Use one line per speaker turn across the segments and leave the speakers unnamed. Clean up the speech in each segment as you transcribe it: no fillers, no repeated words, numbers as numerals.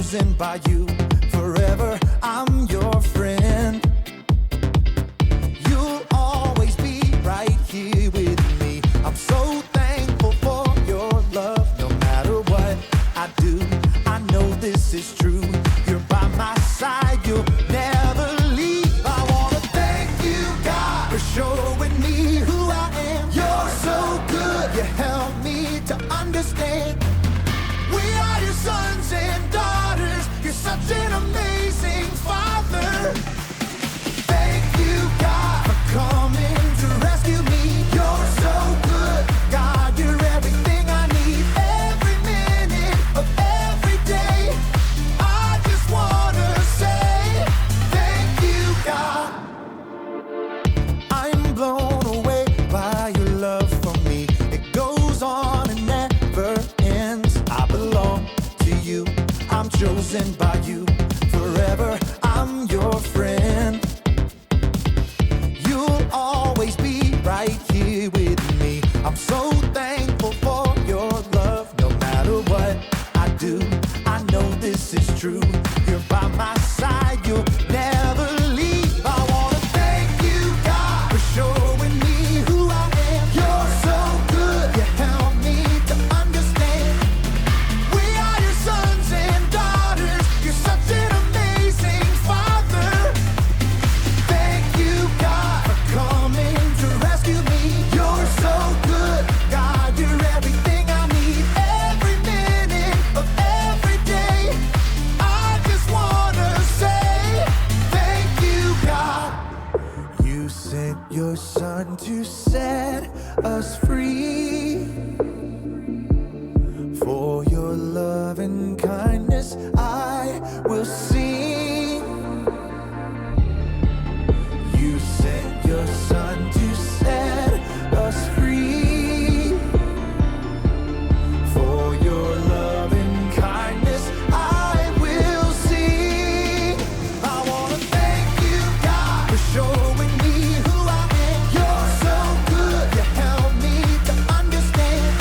chosen by you. Forever, I'm your friend. You'll always be right here with me. I'm so thankful for your love. No matter what I do, I know this is true. You're by my side, you'll never leave. I wanna thank you, God, for showing me who I am. You're so good, you help me to understand. We are your sons and daughters. You're such an amazing father. Thank you, God, for coming to rescue me. You're so good, God, you're everything I need. Every minute of every day, I just wanna say thank you, God. I'm blown away by your love for me. It goes on and never ends. I belong to you, I'm chosen by you. Forever, I'm your friend. You'll always be right here with me. I'm so thankful for your love. No matter what I do, I know this is true. You're by my side, you'll never leave. I wanna thank you, God, for showing me who I am. You're so good, you help me to understand. We are your sons and daughters. You're such an amazing father. Thank you, God, for coming to rescue me. You're so good, God, you're everything I need. Every minute of every day, I just wanna say thank you, God. You sent your son to set us free. For your love and kindness, I will sing. You sent your son to set us free. For your love and kindness, I will sing. I wanna thank you, God, for showing me who I am. You're so good, you help me to understand.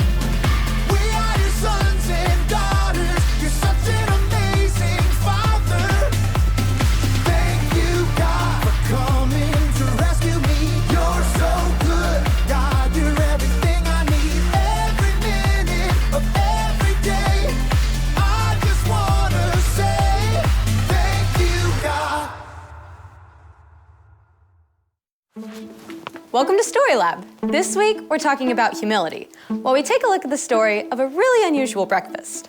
We are your sons and daughters. You're such an amazing father. Thank you, God, for coming to rescue me. You're so good, God, you're everything I need. Every minute of every day, I just wanna say thank you, God.
Welcome to Story Lab. This week, we're talking about humility, while we take a look at the story of a really unusual breakfast.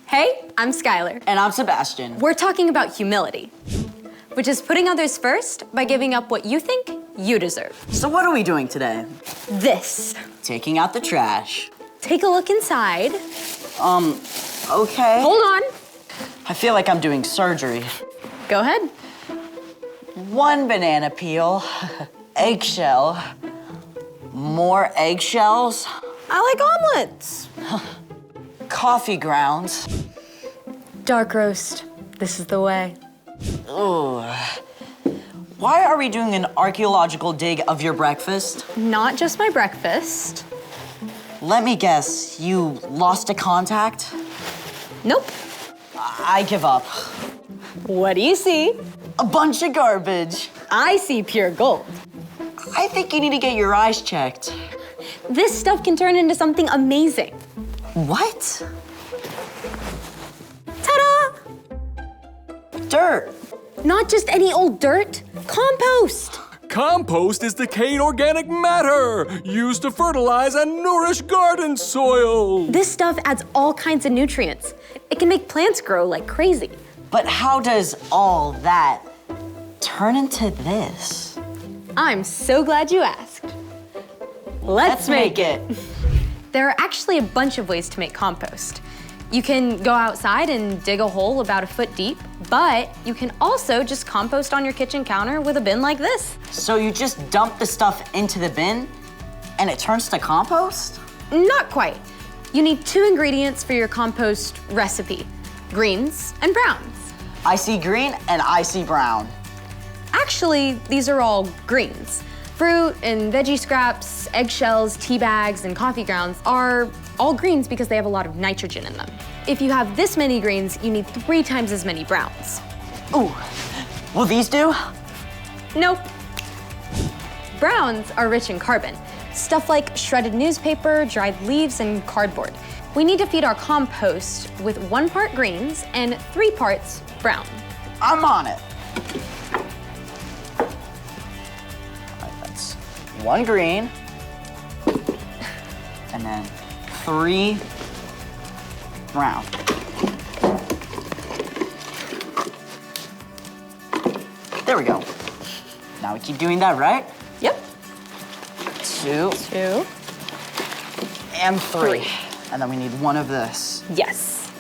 Hey, I'm Skylar.
And I'm Sebastian.
We're talking about humility, which is putting others first by giving up what you think you deserve.
So what are we doing today?
This.
Taking out the trash.
Take a look inside.
Okay.
Hold on.
I feel like I'm doing surgery.
Go ahead.
One banana peel, eggshell, more eggshells,
I like omelets.
coffee grounds.
Dark roast. This is the way.
Ooh. Why are we doing an archaeological dig of your breakfast?
Not just my breakfast.
Let me guess, you lost a contact?
Nope.
I give up.
What do you see?
A bunch of garbage.
I see pure gold.
I think you need to get your eyes checked.
This stuff can turn into something amazing.
What?
Ta-da!
Dirt.
Not just any old dirt. Compost.
Compost is decayed organic matter used to fertilize and nourish garden soil.
This stuff adds all kinds of nutrients. It can make plants grow like crazy.
But how does all that turn into this?
I'm so glad you asked. Let's make it. There are actually a bunch of ways to make compost. You can go outside and dig a hole about a foot deep, but you can also just compost on your kitchen counter with a bin like this.
So you just dump the stuff into the bin and it turns to compost?
Not quite. You need 2 ingredients for your compost recipe, greens and browns.
I see green and I see brown.
actually, these are all greens. Fruit and veggie scraps, eggshells, tea bags, and coffee grounds are all greens because they have a lot of nitrogen in them. If you have this many greens, you need 3 times as many browns.
Ooh, will these do?
Nope. Browns are rich in carbon, stuff like shredded newspaper, dried leaves, and cardboard. We need to feed our compost with 1 part greens and 3 parts brown.
I'm on it. All right, that's 1 green, and then 3 brown. There we go. Now we keep doing that, right?
Yep.
2
2.
and 3. And then we need 1 of this.
Yes.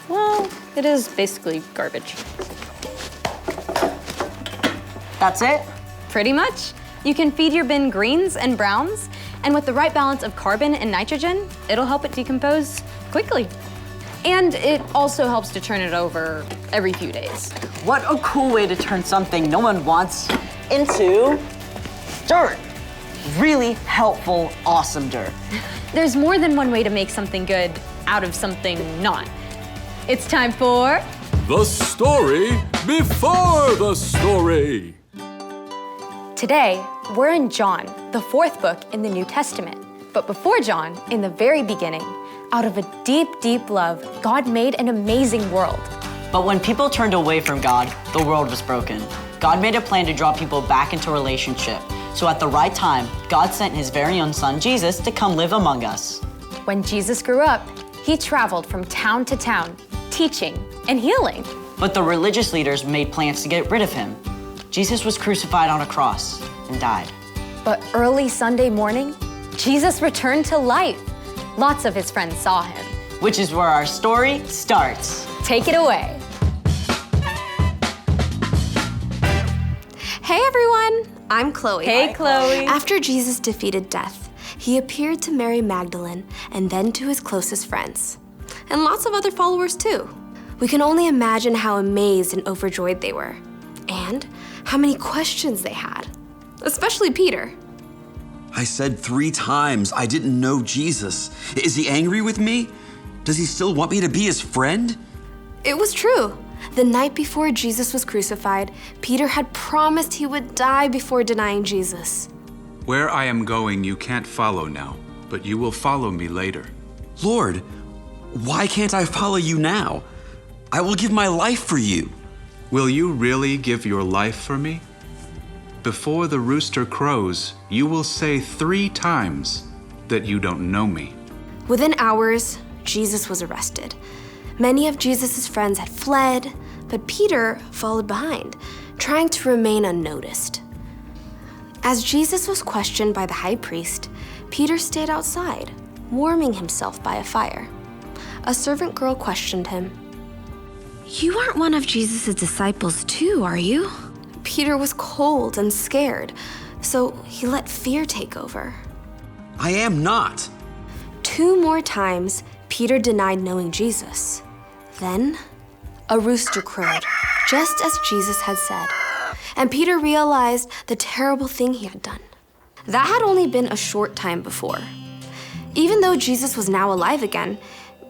Well, it is basically garbage.
That's it?
Pretty much. You can feed your bin greens and browns, and with the right balance of carbon and nitrogen, it'll help it decompose quickly. And it also helps to turn it over every few days.
What a cool way to turn something no one wants into dirt. Really helpful, awesome dirt.
There's more than one way to make something good out of something not. It's time for...
The story before the story.
Today, we're in John, the 4th book in the New Testament. But before John, in the very beginning, out of a deep, deep love, God made an amazing world.
But when people turned away from God, the world was broken. God made a plan to draw people back into a relationship. So at the right time, God sent his very own son, Jesus, to come live among us.
When Jesus grew up, he traveled from town to town, teaching and healing.
But the religious leaders made plans to get rid of him. Jesus was crucified on a cross and died.
But early Sunday morning, Jesus returned to life. Lots of his friends saw him.
Which is where our story starts.
Take it away.
Hey everyone, I'm Chloe.
Hey, Chloe.
After Jesus defeated death, he appeared to Mary Magdalene and then to his closest friends, and lots of other followers too. We can only imagine how amazed and overjoyed they were, and how many questions they had, especially Peter.
I said 3 times I didn't know Jesus. Is he angry with me? Does he still want me to be his friend?
It was true. The night before Jesus was crucified, Peter had promised he would die before denying Jesus.
Where I am going, you can't follow now, but you will follow me later.
Lord, why can't I follow you now? I will give my life for you.
Will you really give your life for me? Before the rooster crows, you will say 3 times that you don't know me.
Within hours, Jesus was arrested. Many of Jesus' friends had fled, but Peter followed behind, trying to remain unnoticed. As Jesus was questioned by the high priest, Peter stayed outside, warming himself by a fire. A servant girl questioned him.
You aren't one of Jesus' disciples too, are you?
Peter was cold and scared, so he let fear take over.
I am not.
2 more times, Peter denied knowing Jesus. Then, a rooster crowed, just as Jesus had said, and Peter realized the terrible thing he had done. That had only been a short time before. Even though Jesus was now alive again,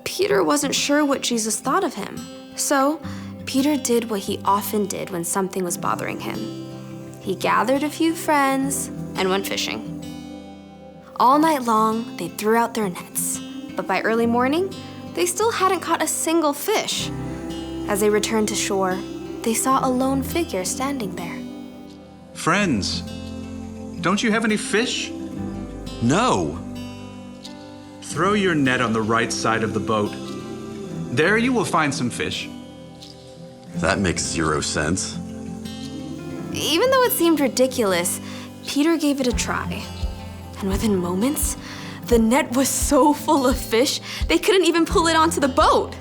Peter wasn't sure what Jesus thought of him. So, Peter did what he often did when something was bothering him. He gathered a few friends and went fishing. All night long, they threw out their nets, but by early morning, they still hadn't caught a single fish. As they returned to shore, they saw a lone figure standing there.
Friends, don't you have any fish?
No.
Throw your net on the right side of the boat. There you will find some fish.
That makes 0 sense.
Even though it seemed ridiculous, Peter gave it a try. And within moments, the net was so full of fish, they couldn't even pull it onto the boat.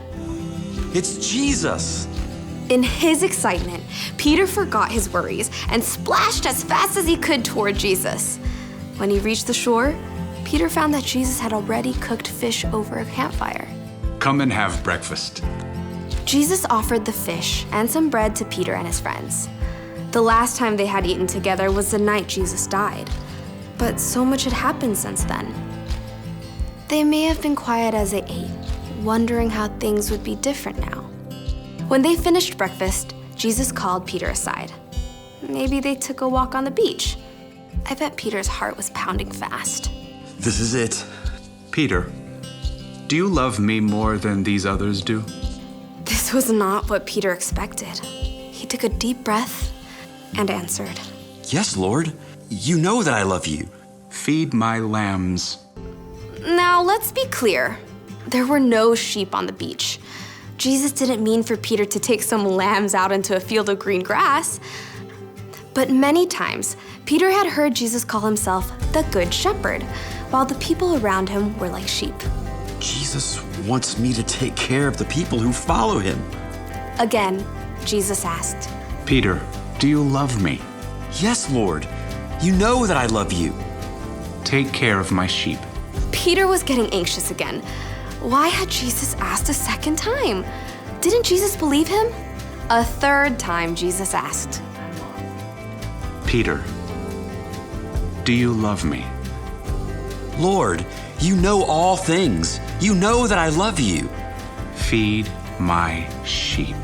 It's Jesus.
In his excitement, Peter forgot his worries and splashed as fast as he could toward Jesus. When he reached the shore, Peter found that Jesus had already cooked fish over a campfire.
Come and have breakfast.
Jesus offered the fish and some bread to Peter and his friends. The last time they had eaten together was the night Jesus died. But so much had happened since then. They may have been quiet as they ate, wondering how things would be different now. When they finished breakfast, Jesus called Peter aside. Maybe they took a walk on the beach. I bet Peter's heart was pounding fast.
This is it.
Peter, do you love me more than these others do?
This was not what Peter expected. He took a deep breath and answered.
Yes, Lord. You know that I love you.
Feed my lambs.
Now, let's be clear. There were no sheep on the beach. Jesus didn't mean for Peter to take some lambs out into a field of green grass. But many times, Peter had heard Jesus call himself the Good Shepherd, while the people around him were like sheep.
Jesus wants me to take care of the people who follow him.
Again, Jesus asked,
Peter, do you love me?
Yes, Lord. You know that I love you.
Take care of my sheep.
Peter was getting anxious again. Why had Jesus asked a second time? Didn't Jesus believe him? A third time, Jesus asked.
Peter, do you love me?
Lord, you know all things. You know that I love you.
Feed my sheep.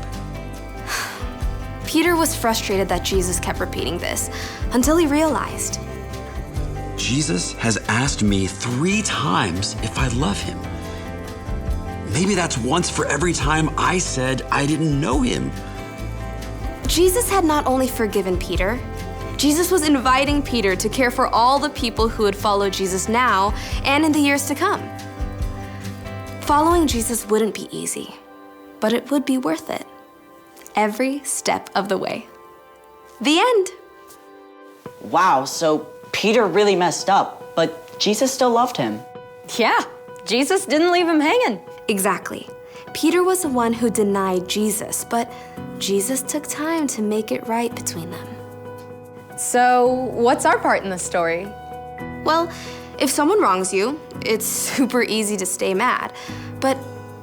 Peter was frustrated that Jesus kept repeating this until he realized.
Jesus has asked me 3 times if I love him. Maybe that's once for every time I said I didn't know him.
Jesus had not only forgiven Peter, Jesus was inviting Peter to care for all the people who would follow Jesus now and in the years to come. Following Jesus wouldn't be easy, but it would be worth it. Every step of the way. The end.
Wow, so Peter really messed up, but Jesus still loved him.
Yeah, Jesus didn't leave him hanging.
Exactly. Peter was the one who denied Jesus, but Jesus took time to make it right between them.
So, what's our part in the story?
Well, if someone wrongs you, it's super easy to stay mad. But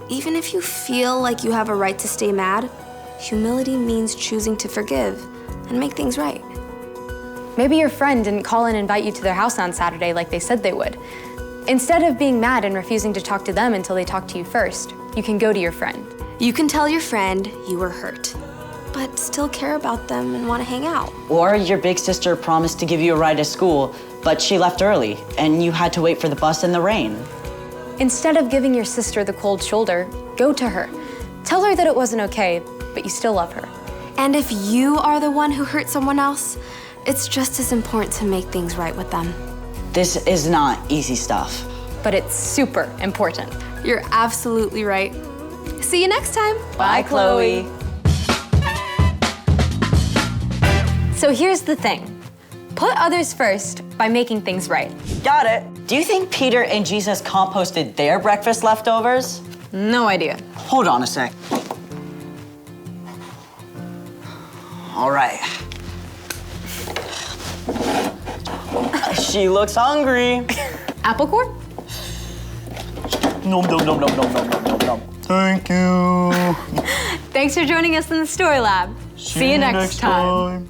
even if you feel like you have a right to stay mad, humility means choosing to forgive and make things right.
Maybe your friend didn't call and invite you to their house on Saturday like they said they would. Instead of being mad and refusing to talk to them until they talk to you first, you can go to your friend.
You can tell your friend you were hurt, but still care about them and want to hang out.
Or your big sister promised to give you a ride to school, but she left early, and you had to wait for the bus in the rain.
Instead of giving your sister the cold shoulder, go to her. Tell her that it wasn't okay, but you still love her.
And if you are the one who hurt someone else, it's just as important to make things right with them.
This is not easy stuff.
But it's super important.
You're absolutely right. See you next time.
Bye, Chloe.
So here's the thing. Put others first by making things right.
Got it. Do you think Peter and Jesus composted their breakfast leftovers?
No idea.
Hold on a sec. All right. She looks hungry.
Apple core?
Nom, nom, nom, nom, nom, nom, nom, nom. Thank you.
Thanks for joining us in the Story Lab. See you next time.